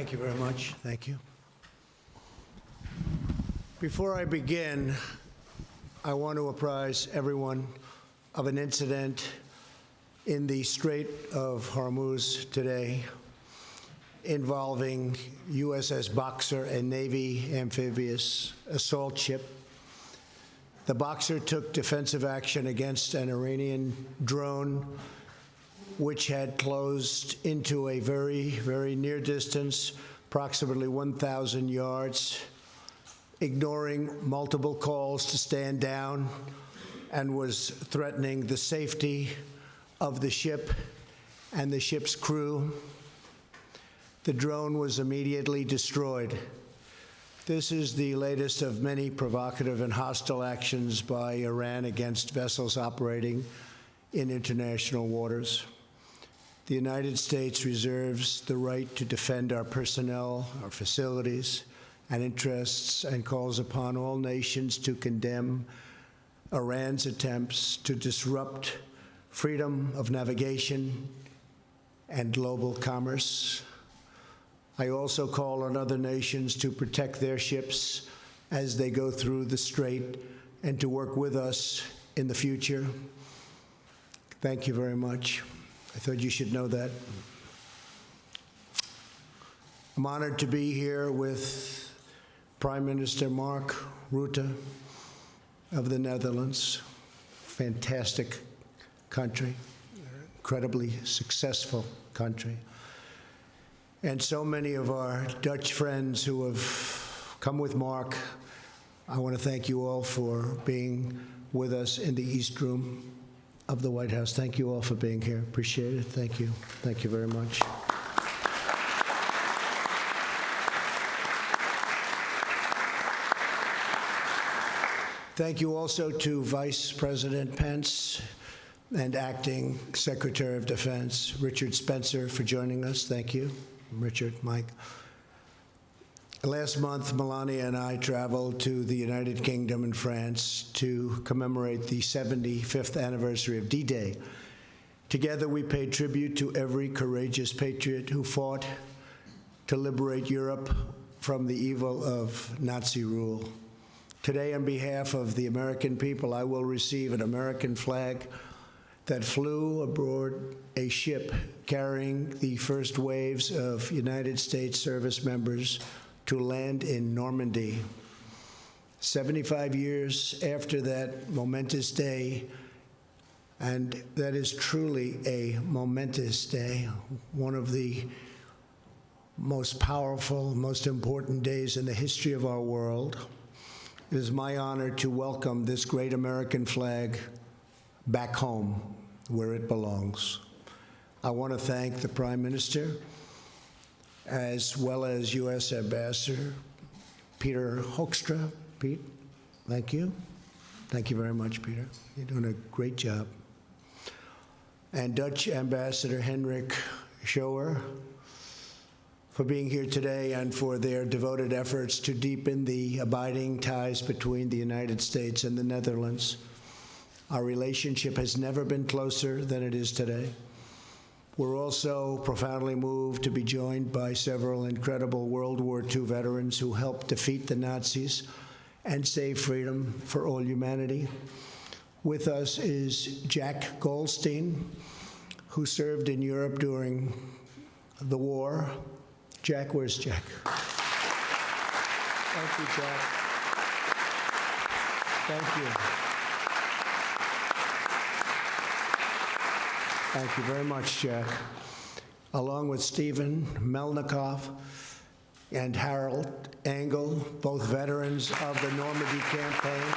Thank you very much. Thank you. Before I begin, I want to apprise everyone of an incident in the Strait of Hormuz today involving USS Boxer and Navy amphibious assault ship. The Boxer took defensive action against an Iranian drone which had closed into a very, very near distance, approximately 1,000 yards, ignoring multiple calls to stand down, and was threatening the safety of the ship and the ship's crew. The drone was immediately destroyed. This is the latest of many provocative and hostile actions by Iran against vessels operating in international waters. The United States reserves the right to defend our personnel, our facilities, and interests, and calls upon all nations to condemn Iran's attempts to disrupt freedom of navigation and global commerce. I also call on other nations to protect their ships as they go through the strait and to work with us in the future. Thank you very much. I thought you should know that. I'm honored to be here with Prime Minister Mark Rutte of the Netherlands. Fantastic country, incredibly successful country. And so many of our Dutch friends who have come with Mark. I want to thank you all for being with us in the East Room of the White House. Thank you all for being here. Appreciate it. Thank you. Thank you very much. Thank you also to Vice President Pence and Acting Secretary of Defense Richard Spencer for joining us. Thank you, Richard, Mike. Last month, Melania and I traveled to the United Kingdom and France to commemorate the 75th anniversary of D-Day. Together, we paid tribute to every courageous patriot who fought to liberate Europe from the evil of Nazi rule. Today, on behalf of the American people, I will receive an American flag that flew aboard a ship carrying the first waves of United States service members to land in Normandy. 75 years after that momentous day, and that is truly a momentous day, one of the most powerful, most important days in the history of our world. It is my honor to welcome this great American flag back home, where it belongs. I want to thank the Prime Minister, as well as U.S. Ambassador Peter Hoekstra. Pete, thank you. Thank you very much, Peter. You're doing a great job. And Dutch Ambassador Henrik Schoer for being here today and for their devoted efforts to deepen the abiding ties between the United States and the Netherlands. Our relationship has never been closer than it is today. We're also profoundly moved to be joined by several incredible World War II veterans who helped defeat the Nazis and save freedom for all humanity. With us is Jack Goldstein, who served in Europe during the war. Jack, where's Jack? Thank you, Jack. Thank you. Thank you very much, Jack. Along with Stephen Melnikov and Harold Engel, both veterans of the Normandy campaign.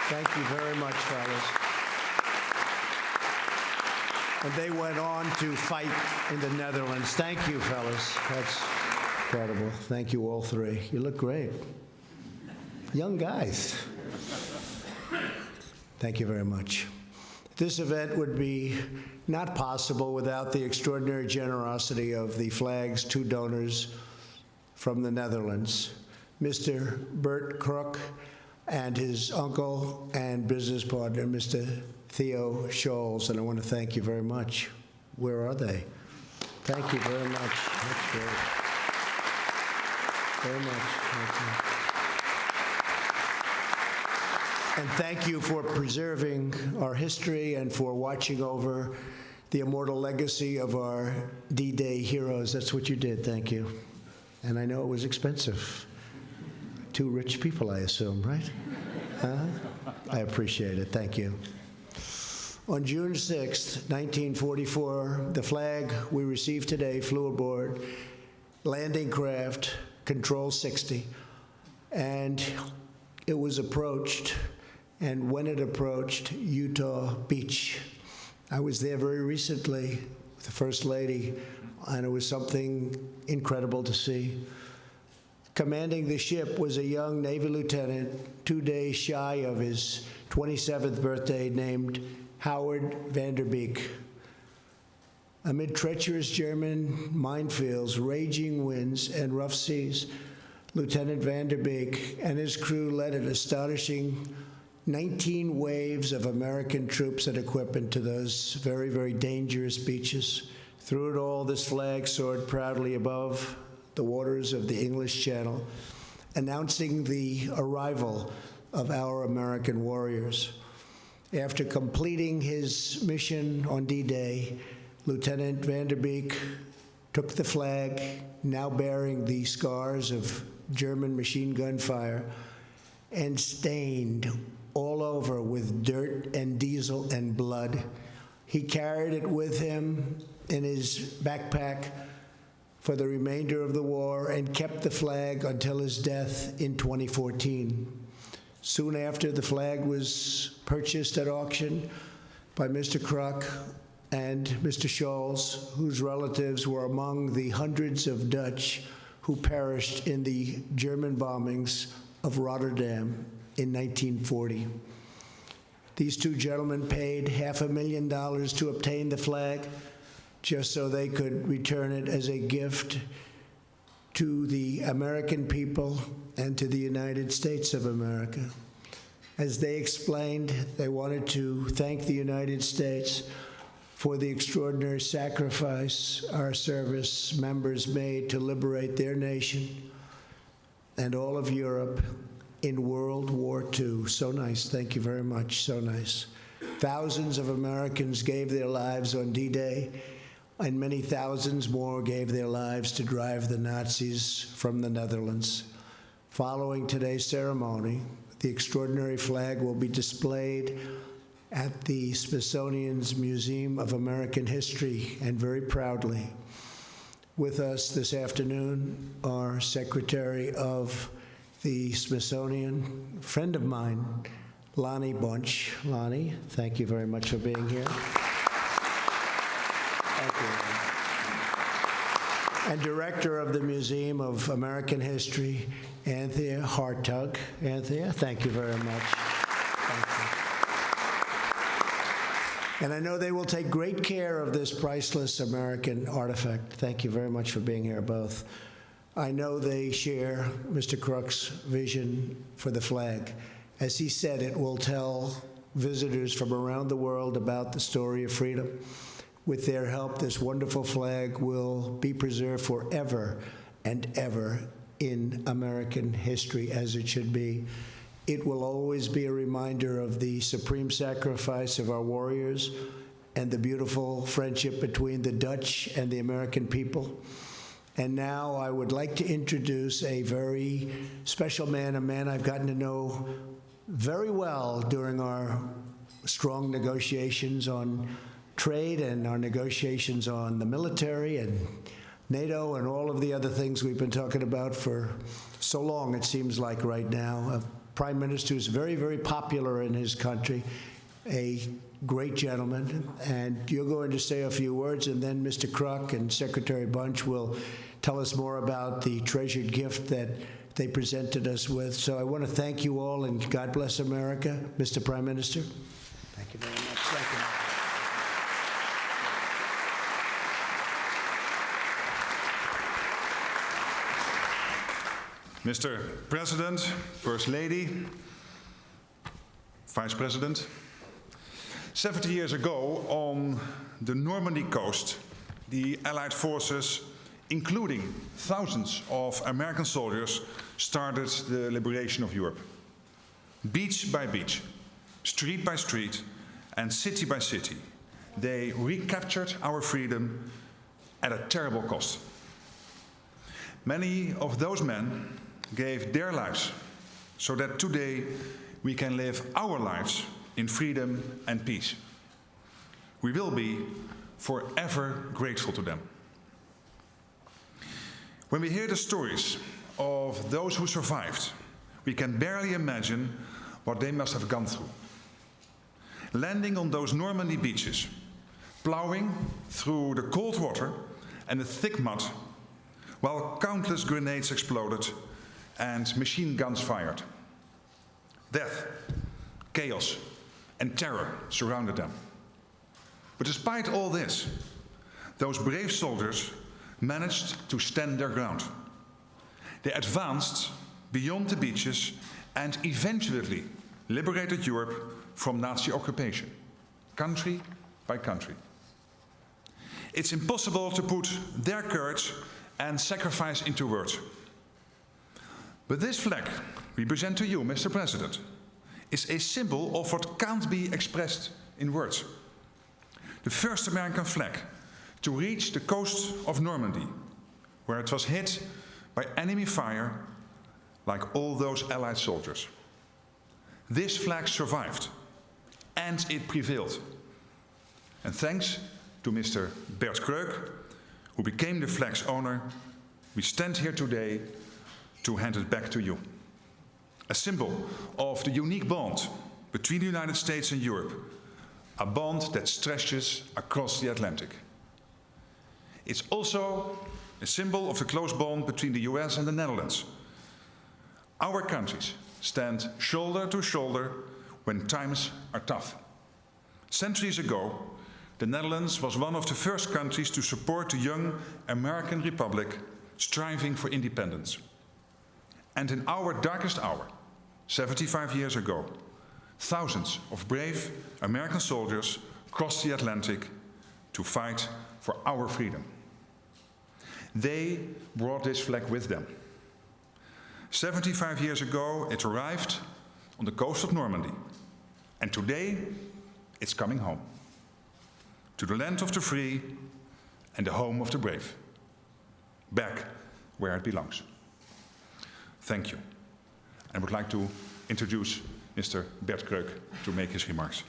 Thank you very much, fellas. And they went on to fight in the Netherlands. Thank you, fellas. That's incredible. Thank you, all three. You look great. Young guys. Thank you very much. This event would be not possible without the extraordinary generosity of the flag's two donors from the Netherlands, Mr. Bert Krook and his uncle and business partner, Mr. Theo Scholz, and I want to thank you very much. Where are they? Thank you very much. That's great. very much. Thank you. And thank you for preserving our history and for watching over the immortal legacy of our D-Day heroes. That's what you did. Thank you. And I know it was expensive. Two rich people, I assume, right? I appreciate it. Thank you. On June 6th, 1944, the flag we received today flew aboard landing craft Control 60, and it was approached, and when it approached Utah Beach, I was there very recently with the First Lady, and it was something incredible to see. Commanding the ship was a young Navy lieutenant, 2 days shy of his 27th birthday, named Howard Vanderbeek. Amid treacherous German minefields, raging winds, and rough seas, Lieutenant Vanderbeek and his crew led an astonishing 19 waves of American troops and equipment to those very, very dangerous beaches. Through it all, this flag soared proudly above the waters of the English Channel, announcing the arrival of our American warriors. After completing his mission on D-Day, Lieutenant Vanderbeek took the flag, now bearing the scars of German machine gun fire, and stained all over with dirt and diesel and blood. He carried it with him in his backpack for the remainder of the war and kept the flag until his death in 2014. Soon after, the flag was purchased at auction by Mr. Kruk and Mr. Scholz, whose relatives were among the hundreds of Dutch who perished in the German bombings of Rotterdam in 1940. These two gentlemen paid $500,000 to obtain the flag, just so they could return it as a gift to the American people and to the United States of America. As they explained, they wanted to thank the United States for the extraordinary sacrifice our service members made to liberate their nation and all of Europe in World War II. So nice. Thank you very much. So nice. Thousands of Americans gave their lives on D-Day, and many thousands more gave their lives to drive the Nazis from the Netherlands. Following today's ceremony, the extraordinary flag will be displayed at the Smithsonian's Museum of American History, and very proudly. With us this afternoon, our Secretary of the Smithsonian, friend of mine, Lonnie Bunch. Lonnie, thank you very much for being here. Thank you. And Director of the Museum of American History, Anthea Hartug. Anthea, thank you very much. Thank you. And I know they will take great care of this priceless American artifact. Thank you very much for being here, both. I know they share Mr. Kruk's vision for the flag. As he said, it will tell visitors from around the world about the story of freedom. With their help, this wonderful flag will be preserved forever and ever in American history, as it should be. It will always be a reminder of the supreme sacrifice of our warriors and the beautiful friendship between the Dutch and the American people. And now I would like to introduce a very special man, a man I've gotten to know very well during our strong negotiations on trade and our negotiations on the military and NATO and all of the other things we've been talking about for so long, it seems like right now. A prime minister who's very, very popular in his country, a great gentleman, and you're going to say a few words, and then Mr. Kruk and Secretary Bunch will tell us more about the treasured gift that they presented us with. So I want to thank you all, and God bless America. Mr. Prime Minister. Thank you very much. Thank you. Mr. President, First Lady, Vice President, 70 years ago on the Normandy coast, the Allied forces including thousands of American soldiers, started the liberation of Europe. Beach by beach, street by street, and city by city, they recaptured our freedom at a terrible cost. Many of those men gave their lives so that today we can live our lives in freedom and peace. We will be forever grateful to them. When we hear the stories of those who survived, we can barely imagine what they must have gone through. Landing on those Normandy beaches, plowing through the cold water and the thick mud, while countless grenades exploded and machine guns fired. Death, chaos, and terror surrounded them. But despite all this, those brave soldiers managed to stand their ground. They advanced beyond the beaches and eventually liberated Europe from Nazi occupation, country by country. It's impossible to put their courage and sacrifice into words. But this flag we present to you, Mr. President, is a symbol of what can't be expressed in words. The first American flag to reach the coast of Normandy, where it was hit by enemy fire like all those Allied soldiers. This flag survived, and it prevailed. And thanks to Mr. Bert Kreuk, who became the flag's owner, we stand here today to hand it back to you. A symbol of the unique bond between the United States and Europe, a bond that stretches across the Atlantic. It's also a symbol of the close bond between the US and the Netherlands. Our countries stand shoulder to shoulder when times are tough. Centuries ago, the Netherlands was one of the first countries to support the young American Republic striving for independence. And in our darkest hour, 75 years ago, thousands of brave American soldiers crossed the Atlantic to fight for our freedom. They brought this flag with them. 75 years ago, it arrived on the coast of Normandy. And today, it's coming home. To the land of the free and the home of the brave. Back where it belongs. Thank you. I would like to introduce Mr. Bert Kreuk to make his remarks.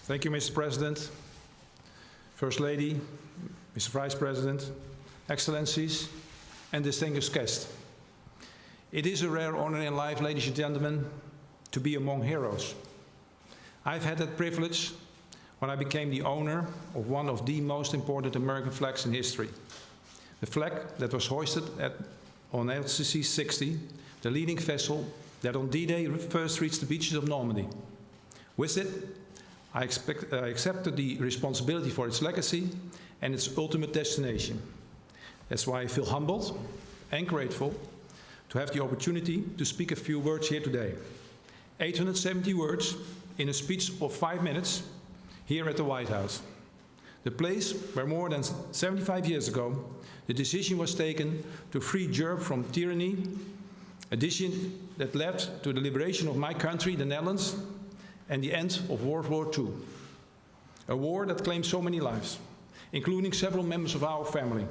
Thank you, Mr. President, First Lady, Mr. Vice President, Excellencies, and distinguished guests. It is a rare honor in life, ladies and gentlemen, to be among heroes. I've had that privilege when I became the owner of one of the most important American flags in history. The flag that was hoisted on LCC 60, the leading vessel that on D-Day first reached the beaches of Normandy. With it, I accepted the responsibility for its legacy and its ultimate destination. That's why I feel humbled and grateful to have the opportunity to speak a few words here today. 870 words in a speech of 5 minutes here at the White House. The place where more than 75 years ago the decision was taken to free Europe from tyranny, a decision that led to the liberation of my country, the Netherlands, and the end of World War II. A war that claimed so many lives, including several members of our family.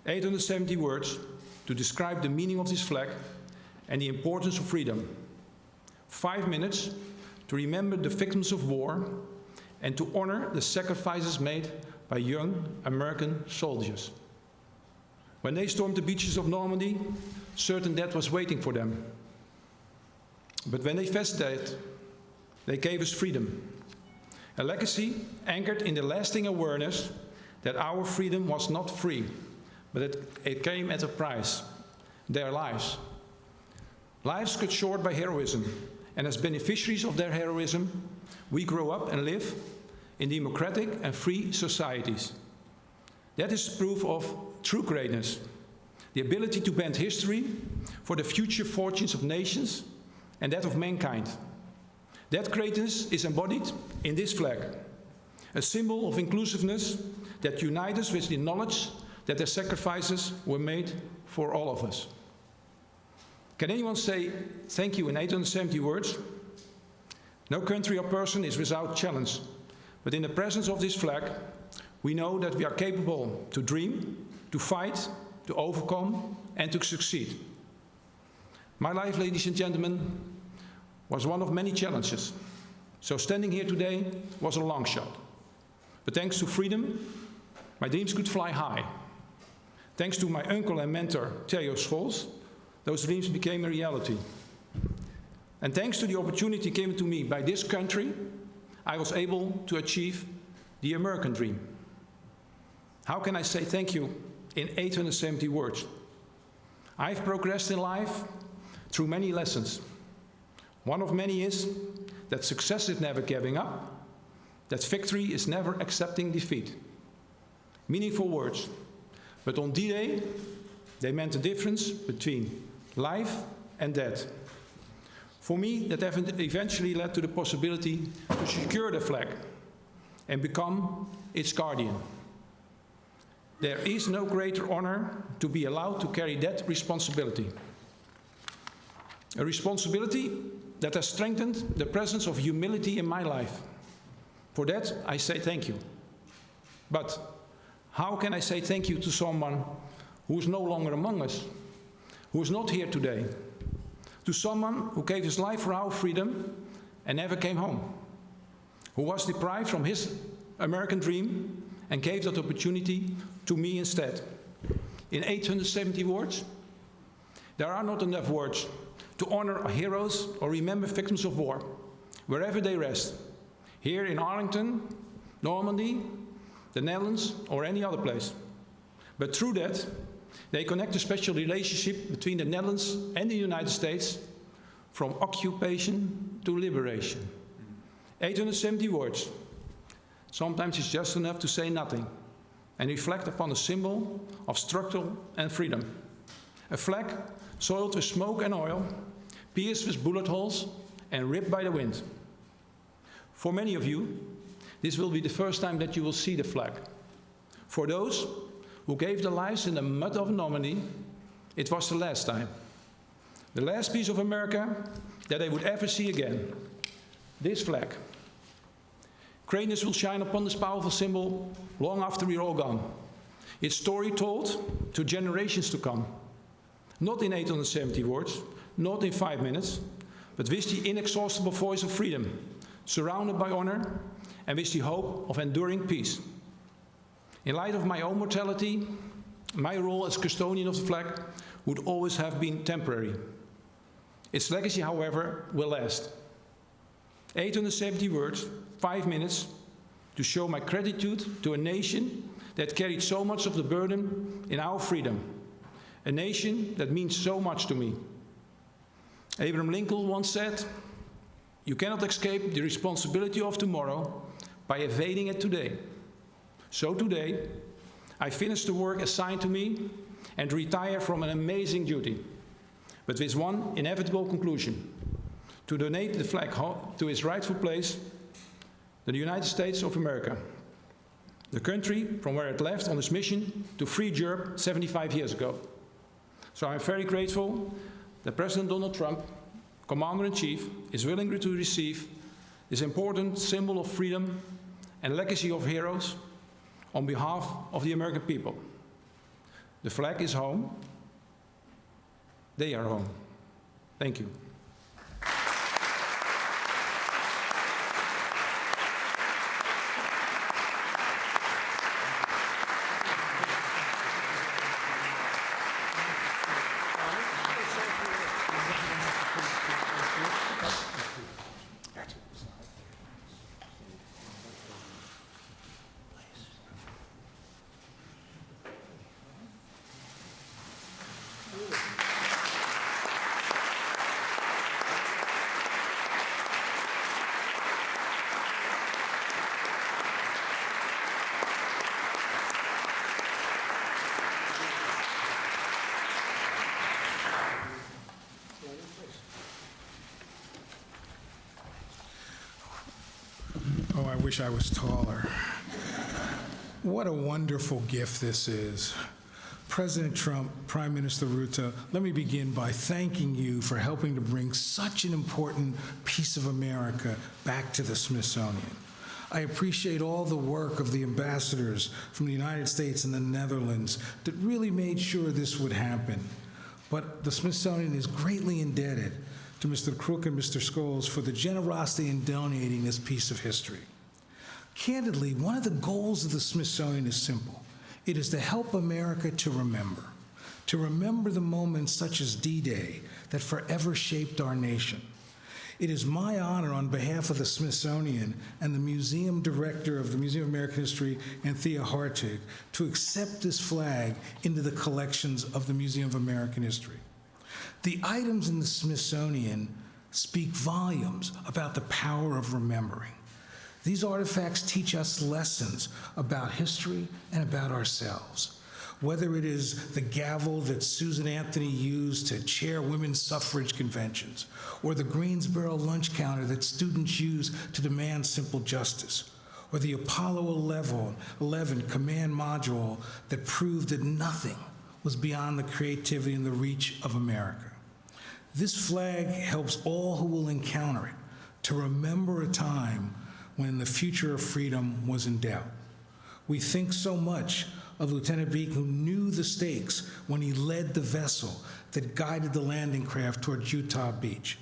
870 words to describe the meaning of this flag and the importance of freedom. 5 minutes to remember the victims of war and to honor the sacrifices made by young American soldiers. When they stormed the beaches of Normandy, certain death was waiting for them. But when they faced death, they gave us freedom. A legacy anchored in the lasting awareness that our freedom was not free, but it came at a price, their lives. Lives cut short by heroism, and as beneficiaries of their heroism, we grow up and live in democratic and free societies. That is proof of true greatness. the ability to bend history for the future fortunes of nations and that of mankind. That greatness is embodied in this flag, a symbol of inclusiveness that unites us with the knowledge that their sacrifices were made for all of us. Can anyone say thank you in 870 words? No country or person is without challenge, but in the presence of this flag, we know that we are capable to dream, to fight, to overcome, and to succeed. My life, ladies and gentlemen, was one of many challenges. So standing here today was a long shot. But thanks to freedom, my dreams could fly high. Thanks to my uncle and mentor, Theo Scholz, those dreams became a reality. And thanks to the opportunity given to me by this country, I was able to achieve the American dream. How can I say thank you in 870 words? I've progressed in life through many lessons. One of many is that success is never giving up, that victory is never accepting defeat. Meaningful words, but on D-Day, they meant the difference between life and death. For me, that eventually led to the possibility to secure the flag and become its guardian. There is no greater honor to be allowed to carry that responsibility. A responsibility that has strengthened the presence of humility in my life. For that, I say thank you. But how can I say thank you to someone who is no longer among us, who is not here today, to someone who gave his life for our freedom and never came home, who was deprived from his American dream and gave that opportunity to me instead? In 870 words, there are not enough words to honor our heroes or remember victims of war, wherever they rest, here in Arlington, Normandy, the Netherlands, or any other place. But through that, they connect a special relationship between the Netherlands and the United States, from occupation to liberation. 870 words. Sometimes it's just enough to say nothing and reflect upon a symbol of struggle and freedom. A flag soiled with smoke and oil, pierced with bullet holes, and ripped by the wind. For many of you, this will be the first time that you will see the flag. For those who gave their lives in the mud of Normandy, it was the last time. The last piece of America that they would ever see again. This flag. Greatness will shine upon this powerful symbol long after we're all gone. Its story told to generations to come. Not in 870 words, not in 5 minutes, but with the inexhaustible voice of freedom, surrounded by honor, and with the hope of enduring peace. In light of my own mortality, my role as custodian of the flag would always have been temporary. Its legacy, however, will last. 870 words, 5 minutes, to show my gratitude to a nation that carried so much of the burden in our freedom. A nation that means so much to me. Abraham Lincoln once said, "You cannot escape the responsibility of tomorrow by evading it today." So today, I finish the work assigned to me and retire from an amazing duty, but with one inevitable conclusion: to donate the flag to its rightful place, the United States of America, the country from where it left on its mission to free Europe 75 years ago. So I'm very grateful that President Donald Trump, Commander-in-Chief, is willing to receive this important symbol of freedom and legacy of heroes on behalf of the American people. The flag is home. They are home. Thank you. wish I was taller. What a wonderful gift this is. President Trump, Prime Minister Rutte, let me begin by thanking you for helping to bring such an important piece of America back to the Smithsonian. I appreciate all the work of the ambassadors from the United States and the Netherlands that really made sure this would happen. But the Smithsonian is greatly indebted to Mr. Crook and Mr. Scholes for the generosity in donating this piece of history. Candidly, one of the goals of the Smithsonian is simple. It is to help America to remember the moments such as D-Day that forever shaped our nation. It is my honor on behalf of the Smithsonian and the Museum Director of the Museum of American History, Anthea Hartig, to accept this flag into the collections of the Museum of American History. The items in the Smithsonian speak volumes about the power of remembering. These artifacts teach us lessons about history and about ourselves. Whether it is the gavel that Susan Anthony used to chair women's suffrage conventions, or the Greensboro lunch counter that students use to demand simple justice, or the Apollo 11 command module that proved that nothing was beyond the creativity and the reach of America. This flag helps all who will encounter it to remember a time when the future of freedom was in doubt. We think so much of Lieutenant Beek, who knew the stakes when he led the vessel that guided the landing craft towards Utah Beach.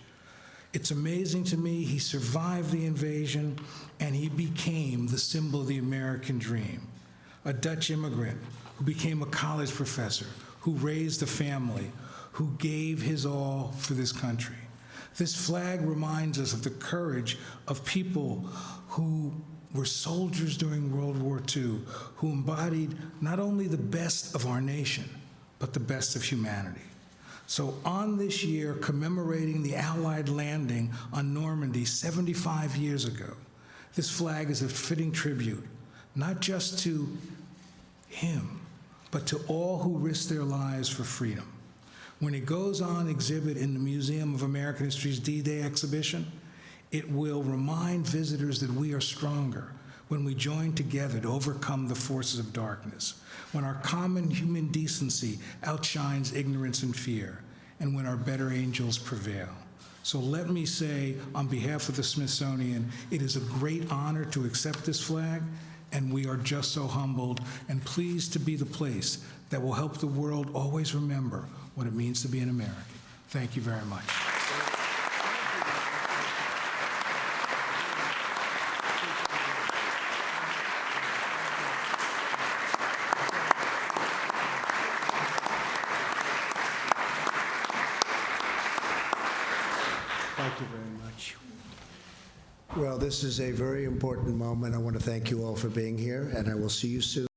It's amazing to me he survived the invasion and he became the symbol of the American dream. A Dutch immigrant who became a college professor, who raised a family, who gave his all for this country. This flag reminds us of the courage of people who were soldiers during World War II, who embodied not only the best of our nation, but the best of humanity. So on this year, commemorating the Allied landing on Normandy 75 years ago, this flag is a fitting tribute, not just to him, but to all who risked their lives for freedom. When it goes on exhibit in the Museum of American History's D-Day exhibition, it will remind visitors that we are stronger when we join together to overcome the forces of darkness, when our common human decency outshines ignorance and fear, and when our better angels prevail. So let me say, on behalf of the Smithsonian, it is a great honor to accept this flag, and we are just so humbled and pleased to be the place that will help the world always remember what it means to be an American. Thank you very much. Thank you very much. Well, this is a very important moment. I want to thank you all for being here, and I will see you soon.